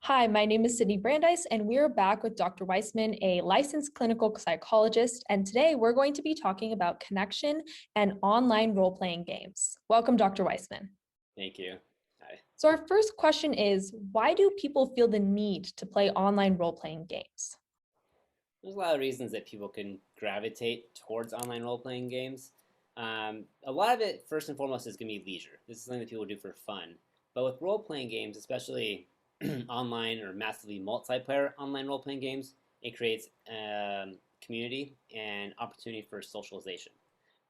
Hi, my name is Sydney Brandeis, and we're back with Dr. Weissman, a licensed clinical psychologist. And today we're going to be talking about connection and online role playing games. Welcome, Dr. Weissman. Thank you. Hi. So, our first question is, why do people feel the need to play online role playing games? There's a lot of reasons that people can gravitate towards online role-playing games. A lot of it, first and foremost, is going to be leisure. This is something that people do for fun. But with role-playing games, especially online or massively multiplayer online role-playing games, it creates community and opportunity for socialization.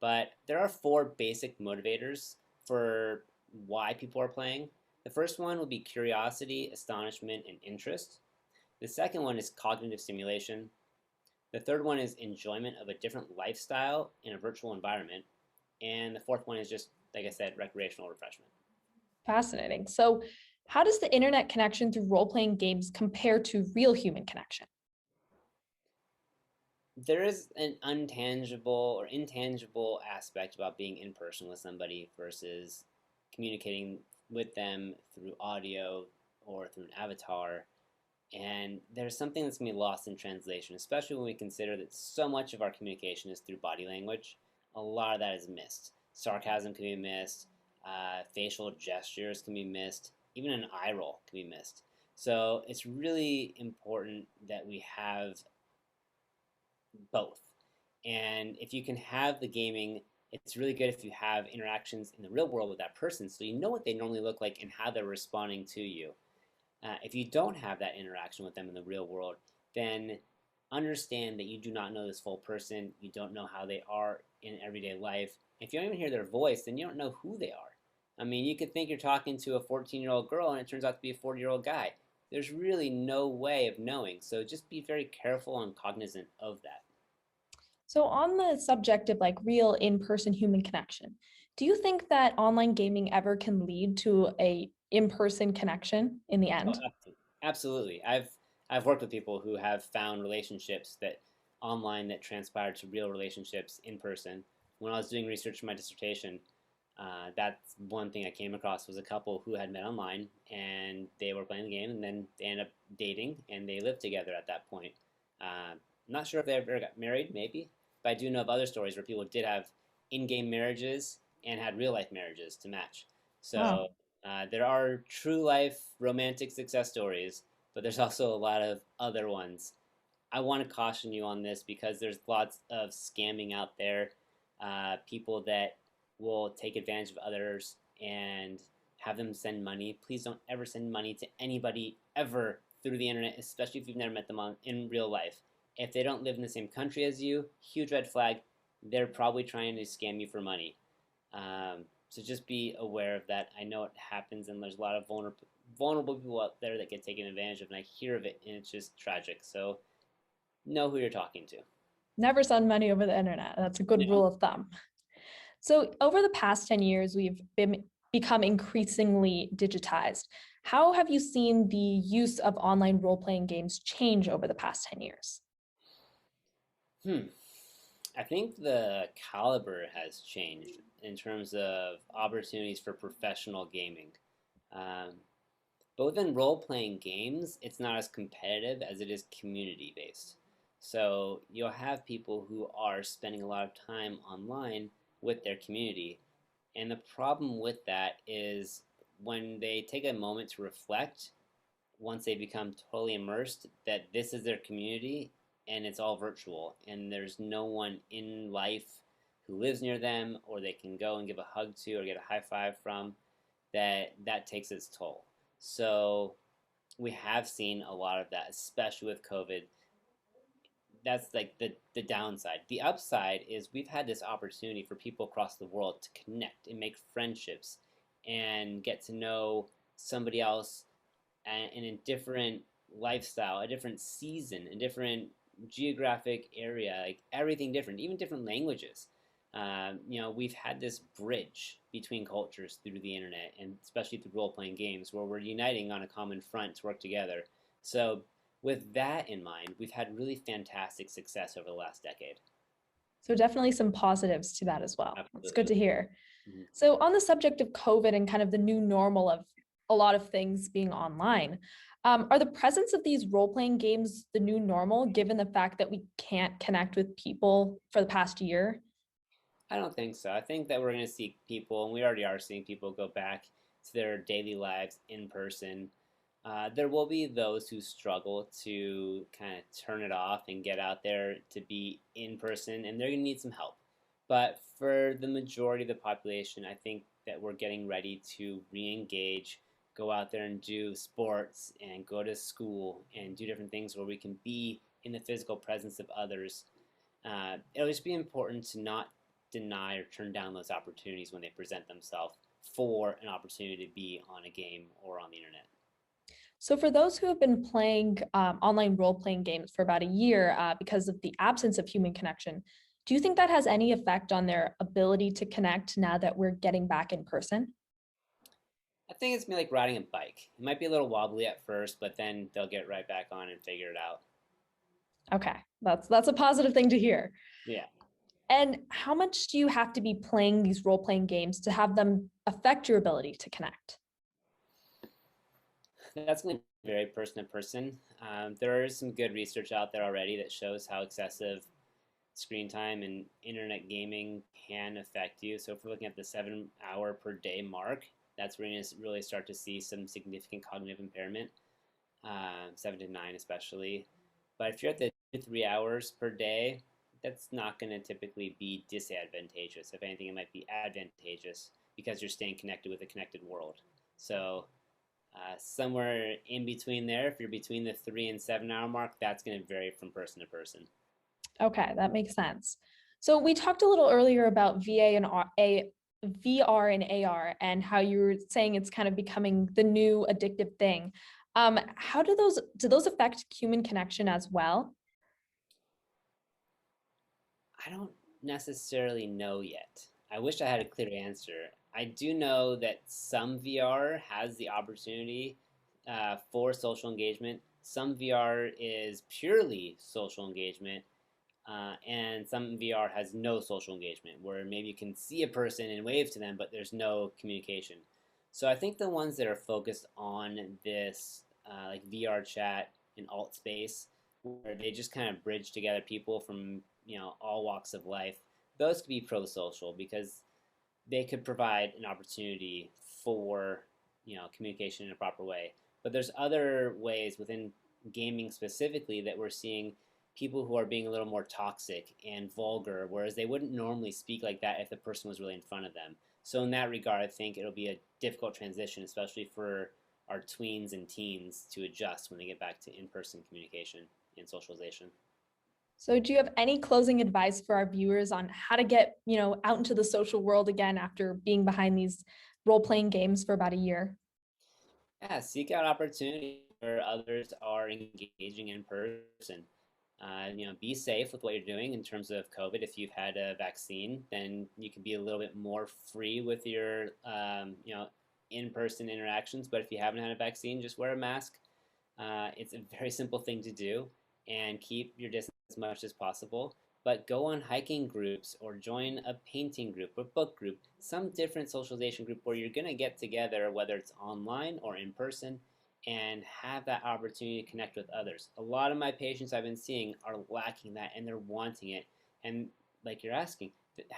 But there are four basic motivators for why people are playing. The first one would be curiosity, astonishment, and interest. The second one is cognitive stimulation. The third one is enjoyment of a different lifestyle in a virtual environment. And the fourth one is just, like I said, recreational refreshment. Fascinating. So, how does the internet connection through role playing games compare to real human connection? There is an untangible or intangible aspect about being in person with somebody versus communicating with them through audio or through an avatar. And there's something that's going to be lost in translation, especially when we consider that so much of our communication is through body language. A lot of that is missed. Sarcasm can be missed, facial gestures can be missed, even an eye roll can be missed. So it's really important that we have both. And if you can have the gaming, it's really good if you have interactions in the real world with that person so you know what they normally look like and how they're responding to you. If you don't have that interaction with them in the real world, then understand that you do not know this full person. You don't know how they are in everyday life. If you don't even hear their voice, then you don't know who they are. I mean, you could think you're talking to a 14-year-old girl and it turns out to be a 40-year-old guy. There's really no way of knowing. So just be very careful and cognizant of that. So, on the subject of like real in person human connection, do you think that online gaming ever can lead to a in person connection in the Oh, end? absolutely. I've worked with people who have found relationships that online that transpired to real relationships in person. When I was doing research for my dissertation, that's one thing I came across was a couple who had met online and they were playing the game and then they ended up dating and they lived together at that point. Not sure if they ever got married, maybe, but I do know of other stories where people did have in-game marriages and had real-life marriages to match. Wow. So there are true life romantic success stories, but there's also a lot of other ones. I want to caution you on this because there's lots of scamming out there. People that will take advantage of others and have them send money. Please don't ever send money to anybody ever through the internet, especially if you've never met them in real life. If they don't live in the same country as you, huge red flag. They're probably trying to scam you for money. So just be aware of that. I know it happens, and there's a lot of vulnerable people out there that get taken advantage of, and I hear of it, and it's just tragic. So know who you're talking to. Never send money over the internet. That's a good No. rule of thumb. So, over the past 10 years, become increasingly digitized. How have you seen the use of online role playing games change over the past 10 years? Hmm. I think the caliber has changed in terms of opportunities for professional gaming. Um, both in role playing games, it's not as competitive as it is community based. So you'll have people who are spending a lot of time online with their community. And the problem with that is when they take a moment to reflect, once they become totally immersed, that this is their community and it's all virtual and there's no one in life who lives near them or they can go and give a hug to or get a high five from, that takes its toll. So we have seen a lot of that, especially with COVID. That's like the downside. The upside is we've had this opportunity for people across the world to connect and make friendships and get to know somebody else in a different lifestyle, a different season, a different geographic area, like everything different, even different languages. We've had this bridge between cultures through the internet, and especially through role-playing games, where we're uniting on a common front to work together. So, with that in mind, we've had really fantastic success over the last decade. So, definitely some positives to that as well. It's good Absolutely. to hear. Mhm. So, on the subject of COVID and kind of the new normal of a lot of things being online, Are the presence of these role-playing games the new normal, given the fact that we can't connect with people for the past year? I don't think so. I think that we're going to see people, and we already are seeing people go back to their daily lives in person. There will be those who struggle to kind of turn it off and get out there to be in person, and they're going to need some help. But for the majority of the population, I think that we're getting ready to re engage, go out there and do sports, and go to school, and do different things where we can be in the physical presence of others. It'll just be important to not deny or turn down those opportunities when they present themselves for an opportunity to be on a game or on the internet. So for those who have been playing online role-playing games for about a year because of the absence of human connection, do you think that has any effect on their ability to connect now that we're getting back in person? I think it's me like riding a bike. It might be a little wobbly at first, but then they'll get right back on and figure it out. Okay, that's a positive thing to hear. Yeah, And how much do you have to be playing these role-playing games to have them affect your ability to connect? that's going to vary person to person. There is some good research out there already that shows how excessive screen time and internet gaming can affect you. So if we're looking at the 7 hour per day mark, that's where you're going to really start to see some significant cognitive impairment, 7 to 9 especially. But if you're at the 2 to 3 hours per day, that's not going to typically be disadvantageous. If anything, it might be advantageous because you're staying connected with a connected world. So somewhere in between there, if you're between the 3 and 7 hour mark, that's going to vary from person to person. Okay, that makes sense. So we talked a little earlier about VR and AR and how you were saying it's kind of becoming the new addictive thing. How do those affect human connection as well? I don't necessarily know yet. I wish I had a clear answer. I do know that some VR has the opportunity for social engagement. Some VR is purely social engagement, and some VR has no social engagement, where maybe you can see a person and wave to them, but there's no communication. So I think the ones that are focused on this, like VR chat and alt space, where they just kind of bridge together people from all walks of life, those could be pro-social because they could provide an opportunity for communication in a proper way. But there's other ways within gaming specifically that we're seeing people who are being a little more toxic and vulgar, whereas they wouldn't normally speak like that if the person was really in front of them. So in that regard, I think it'll be a difficult transition, especially for our tweens and teens to adjust when they get back to in-person communication and socialization. So do you have any closing advice for our viewers on how to get, out into the social world again after being behind these role-playing games for about a year? Yeah, seek out opportunities where others are engaging in person. Be safe with what you're doing in terms of COVID. If you've had a vaccine, then you can be a little bit more free with your, in-person interactions. But if you haven't had a vaccine, just wear a mask. It's a very simple thing to do, and keep your distance as much as possible. But go on hiking groups or join a painting group, a book group, some different socialization group where you're going to get together, whether it's online or in person, and have that opportunity to connect with others. A lot of my patients I've been seeing are lacking that and they're wanting it. And like you're asking,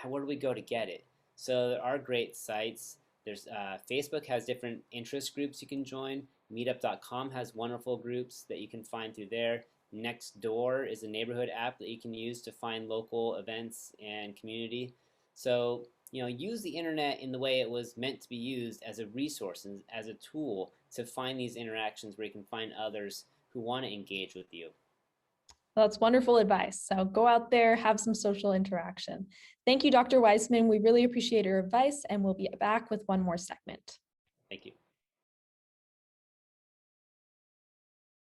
where do we go to get it? So there are great sites. There's Facebook has different interest groups you can join. Meetup.com has wonderful groups that you can find through there. Nextdoor is a neighborhood app that you can use to find local events and community. So, use the internet in the way it was meant to be used as a resource and as a tool to find these interactions where you can find others who want to engage with you. Well, that's wonderful advice. So go out there, have some social interaction. Thank you, Dr. Weissman. We really appreciate your advice, and we'll be back with one more segment. Thank you.